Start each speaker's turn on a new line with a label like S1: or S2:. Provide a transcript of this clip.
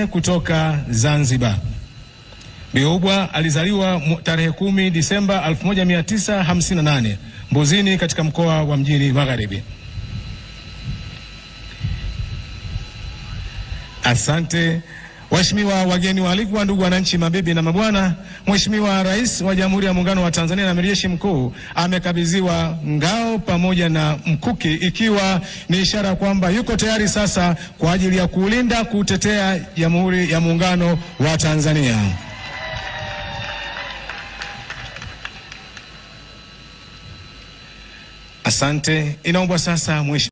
S1: Mzee kutoka Zanzibar. Biubwa alizaliwa tarehe 10 Disemba 1958 Mbuzini katika mkoa wa Mjini Magharibi. Asante. Waheshimiwa wageni waalikwa, ndugu wananchi, mabibi na mabwana, Mheshimiwa Rais wa Jamhuri ya Muungano wa Tanzania na Amiri Jeshi Mkuu amekabidhiwa ngao pamoja na mkuki, ikiwa ni ishara kwamba yuko tayari sasa kwa ajili ya kulinda, kutetea Jamhuri ya Muungano wa Tanzania. Asante. Inaomba sasa Mheshimiwa